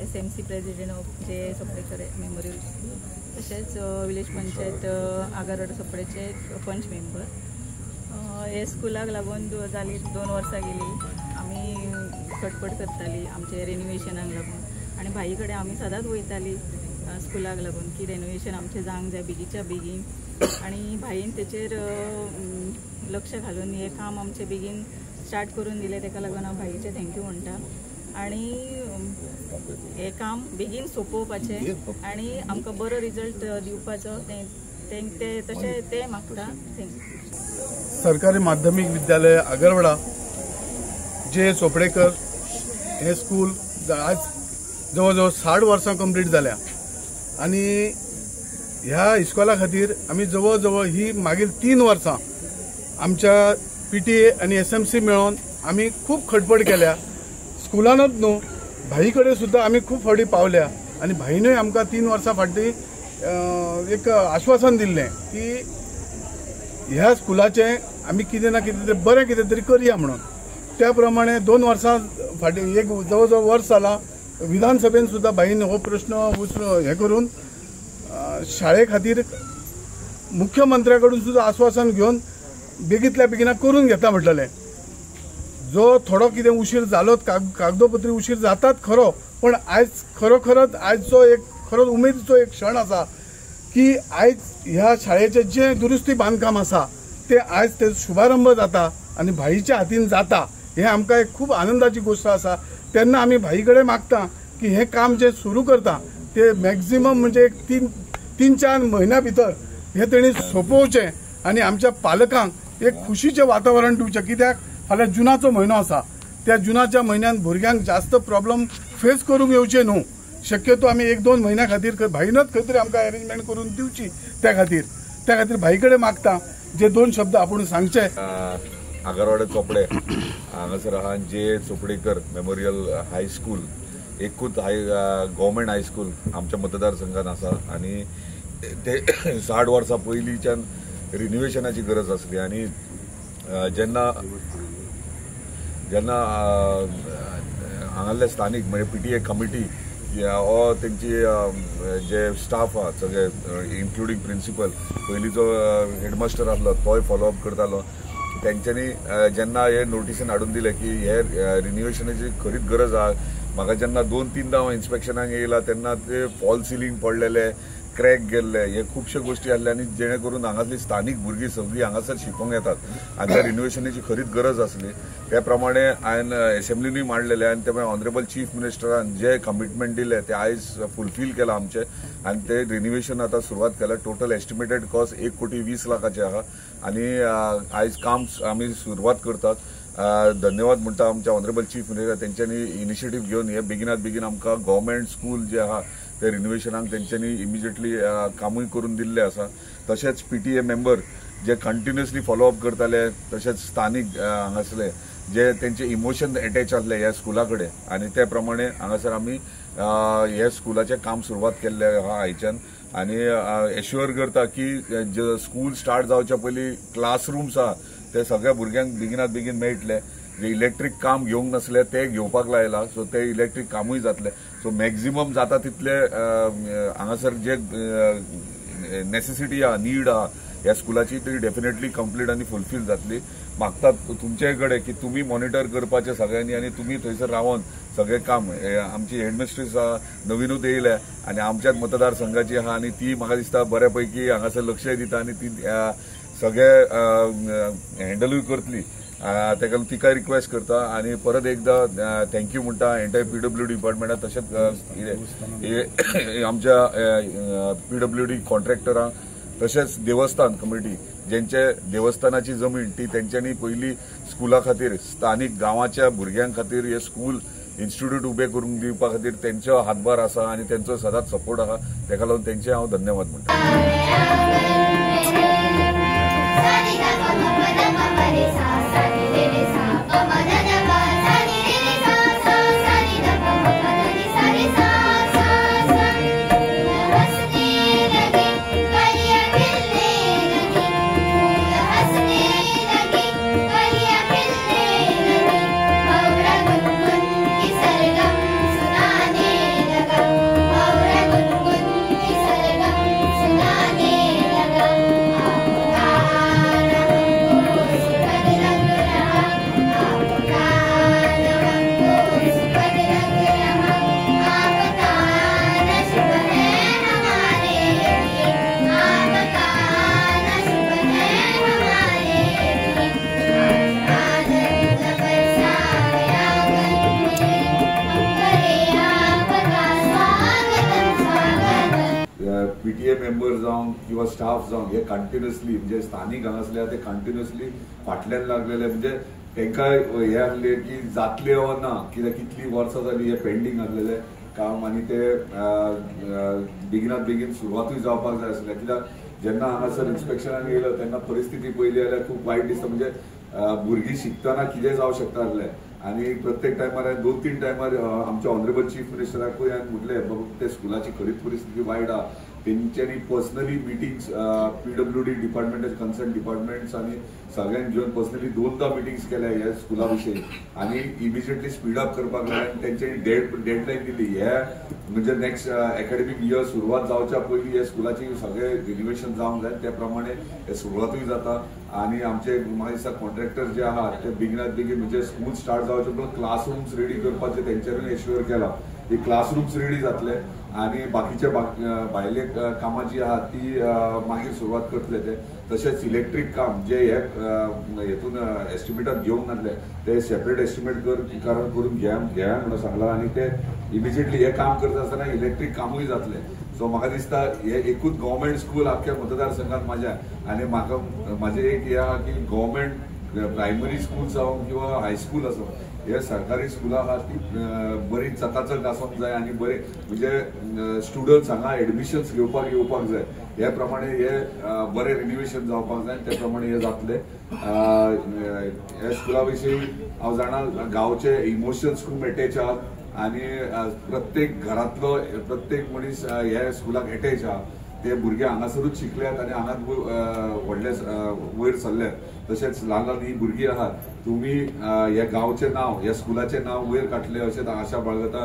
SMC president of जे सोपडेकर memorial school, तशेंच village panchayat आगारोड सोपडेचे पंच मेंबर. हे स्कुलाक लागून जाली 2 वर्सां गेली. आमी खटपट करताली आमचे रेनोवेशनाक लागून आनी भाई कडेन आमी सदांच वयताली स्कुलाक लागून की रेनोवेशन आमचें जावंक जाय बेगीच्या बेगीन. आनी भाईन तेचेर लक्ष घालून हे काम आमचें बेगीन स्टार्ट करून दिलें. तेका लागून हांव भाईचें थँक्यू म्हणटा. आनी हे काम बेगीन सोंपोवपाचें आनी आमकां बरो रिजल्ट दिवपाचो ते तशें ते मागता. थँक्यू. सरकारी माध्यमिक विद्यालय आगरवाडा जे चोपडेकर हे स्कूल आज जवळ जवळ 60 वर्सां कंप्लीट जाल्या आणि ह्या इस्कॉला खातीर आमी जवळ जवळ ही मागील 3 वर्सां आमच्या PTA आणि SMC मेळोन आमी खूब खटपट केल्या. स्कुलानूच न्हू भाई कडेन सुद्दां आमी खूब फावटी पावल्या आनी भाईनूय आमकां 3 वर्सां फाटीं एक आश्वासन दिल्लें की ह्या स्कुलाचें आमी कितें ना कितें तरी बरें कितें तरी करया म्हणून. त्या प्रमाणे 2 वर्सां फाटीं एक जवळ जवळ वर्स जालां विधानसभेन सुद्दां भाईन हो प्रश्न हे करून शाळे खातीर मुख्यमंत्र्याकडून सुद्दां आश्वासन घेवन बेगीतल्या बेगीना करून घेता म्हटलें. जो थोडो कितें उशीर जालो कागदोपत्री उशीर जातात खरो, पण आयज खरोखरच आयजचो एक खरोच उमेदीचो एक क्षण आसा की आयज ह्या शाळेचें जें दुरुस्ती बांदकाम आसा ते आयज ते शुभारंभ जाता आनी भाईच्या हातीन जाता. हे आमकां एक खूब आनंदाची गोष्ट आसा. तेन्ना आमी भाई कडेन मागता की हे काम जे सुरू करता ते मॅक्झिमम म्हणजे एक 3-4 म्हयन्या भितर हे तेणी सोंपोवचें आनी आमच्या पालकांक एक खुशीचें वातावरण दिवचें. कित्याक फाल्यां जुनाचो म्हयनो आसा. त्या जुनाच्या म्हयन्यान भुरग्यांक जास्त प्रॉब्लेम फेस करूंक येवचे न्हू. शक्यतो आमी 1-2 म्हयन्या खातीर भाईनच खंय तरी आमकां अरेंजमेंट करून दिवची. त्या खातीर भाई कडेन मागता जे 2 शब्द आपूण सांगचे. आगारवाडा चोपडे हांगासर आहा जे चोपडेकर मेमोरियल हायस्कूल एकूच गव्हर्मेंट हायस्कूल आमच्या मतदारसंघात आसा आनी ते 60 वर्सां पयलींच्यान रिनोवेशनाची गरज आसली आनी जेन्ना हांगासले स्थानीक म्हणजे PTA कमिटी हो तेंची जे स्टाफ आहा सगळे इन्क्लुडींग प्रिंसिपल पयलींचो हेडमास्टर आसलो तोय फॉलोअप करतालो. तेंच्यांनी जेन्ना हे नोटिसीन हाडून दिले की हे रिनोवेशनाची खरीच गरज आहा. म्हाका जेन्ना 2-3दा हांव इन्स्पेक्शनाक येयला तेन्ना ते फॉल सिलींग पडलेले, क्रॅक गेल्ले, हे खुबशे गोष्टी आसले आनी जेणे करून हांगासली स्थानीक भुरगीं सगळीं हांगासर शिकोंक येतात आनी त्या रिनोवेशनाची खरीच गरज आसली. त्या प्रमाणे हांवें असेंब्लीनूय मांडलेले आनी ते ऑनरेबल चीफ मिनिस्टरान जे कमिटमेंट दिले ते आयज फुलफील केला आमचे आनी ते रिनोवेशन आतां सुरवात केल्या. टोटल एस्टिमेटेड कॉस्ट 1,20,00,000 आहा आनी आयज काम आमी सुरवात करतात. धन्यवाद म्हणटा आमच्या ऑनरेबल चीफ मिनिस्टर तेंच्यांनी इनिशिएटीव घेवन हे बेगिनात बेगीन आमकां गव्हर्मेंट स्कूल जे आहा ते रिनोवेशनाक तेंच्यांनी इमिजिएटली कामूय करून दिल्ले आसा. तशेंच PTA मेंबर जे कंटिन्युअसली फॉलोअप करताले, तशेंच स्थानीक हांगासले जे तेंचे इमोशन अटॅच आसले ह्या स्कुला कडेन आनी त्या प्रमाणे हांगासर आमी हे स्कुलाचें काम सुरवात केल्लें आहा आयच्यान आनी एश्युअर करता की जे स्कूल स्टार्ट जावच्या पयलीं क्लासरूम्स आहा ते सगळ्या भुरग्यांक बेगिनात बेगीन मेळटले. जे इलेक्ट्रीक काम घेवंक नासले ते घेवपाक लायला सो ते इलेक्ट्रीक कामूय जातले. सो मॅक्झिमम जाता तितले हांगासर जे नेसेसिटी आहा नीड आहा ह्या स्कुलाची ती डेफिनेटली कंप्लीट आनी फुलफील जातली. मागतात तुमचे कडेन की तुमी मॉनिटर करपाचे सगळ्यांनी आनी तुमी थंयसर रावन सगळे काम आमची हेडमिस्ट्रेस नवीनूच येयल्या आनी आमच्याच मतदारसंघाची आहा आनी ती म्हाका दिसता बऱ्यापैकी हांगासर लक्षय दिता आनी ती सगळे हँडलूय करतली. तिका रिक्वेस्ट करता आनी परत एकदा थँक्यू म्हणटा एंटायर PWD डिपार्टमेंटाक तशेंच आमच्या PWD कॉन्ट्रॅक्टरांक तशेंच देवस्थान कमिटी जेंचे देवस्थानाची जमीन ती तेंच्यांनी पयली स्कुला खातीर स्थानीक गांवाच्या भुरग्यां खातीर हे स्कूल इन्स्टिट्यूट उबे करून दिवपा खातीर तेंचो हातभार आसा आनी तेंचो सदांच सपोर्ट आहा. तेका लागून तेंचे हांव धन्यवाद म्हणटा. PTA मेंबर जावं किंवा स्टाफ जावं हे कंटिन्युअसली म्हणजे स्थानिक हांगासले ते कंटिन्युअसली फाटल्यान लागलेले म्हणजे तांकां हे आहले की जातले वा ना कित्याक कितली वर्सां जाली हे पेंडींग आसलेले काम आनी ते बेगिनात बेगीन सुरवातूय जावपाक जाय आसलें कित्याक जेन्ना हांगासर इन्स्पेक्शनाक येयलो तेन्ना परिस्थिती पयली जाल्यार खूब वायट दिसता म्हणजे भुरगीं शिकतना कितें जावं शकता आसलें आनी प्रत्येक टायमार 2-3 टायमार आमच्या ऑनरेबल चीफ मिनिस्टराकूय हांवें म्हटलें बाबा ते स्कुलाची खरीच परिस्थिती वायट आहा तेंच्यांनी personally meetings PWD department concern departments आनी सगळ्यांक घेवन पर्सनली 2दा मिटिंग्स केल्या ह्या स्कुला विशीं आनी इमिजिएटली स्पीड अप करपाक जाय आनी तेंच्यांनी डेडलायन दिली हे म्हणजे नेक्स्ट एकाडेमीक इयर सुरवात जावच्या पयलीं हे स्कुलाची सगळे रिनोवेशन जावंक जाय त्या प्रमाणे हे सुरवातूय जाता आनी आमचे म्हाका दिसता कॉन्ट्रॅक्टर जे आहात ते बेगिनात बेगीन म्हणजे स्कूल स्टार्ट जावचे पयलीं क्लासरूम्स रेडी करपाचे तेंच्यांनी एश्युअर केला हे क्लासरूम्स रेडी जातले आनी बाकीचे भायले कामां जी आहात ती मागीर सुरवात करतले ते तशेंच इलेक्ट्रीक काम जे हे हेतून एस्टिमेटात घेवंक नासले ते सेपरेट एस्टिमेट करून घ्या म्हणून सांगला आनी ते इमिजिएटली हे काम करता आसतना इलेक्ट्रीक कामूय जातले सो म्हाका दिसता हे एकूच गव्हर्मेंट स्कूल आख्ख्या मतदारसंघात म्हाज्या आनी म्हाका म्हाजें एक हे आहा की गव्हर्मेंट प्रायमरी स्कूल जावं किंवा हायस्कूल आसूं हे सरकारी स्कुलां आहात ती बरी चकाचक आसूंक जाय आनी बरे म्हणजे स्टुडंट्स हांगा एडमिशन्स येवपाक जाय हे प्रमाणे हे बरें रिनोवेशन जावपाक जाय ते प्रमाणे हे जातले हे स्कुला विशीं हांव जाणा गांवचे इमोशन्स खूब एटॅच आहात आनी प्रत्येक घरांतलो प्रत्येक मनीस ह्या स्कुलाक एटॅच आहा ते भुरगे हांगासरूच शिकल्यात आनी हांगाच व्हडले वयर सरल्यात तशेंच ल्हान ल्हान ही भुरगीं आहात तुमी ह्या गांवचें नांव ह्या स्कुलाचें नांव वयर काडटले अशें आशा बाळगता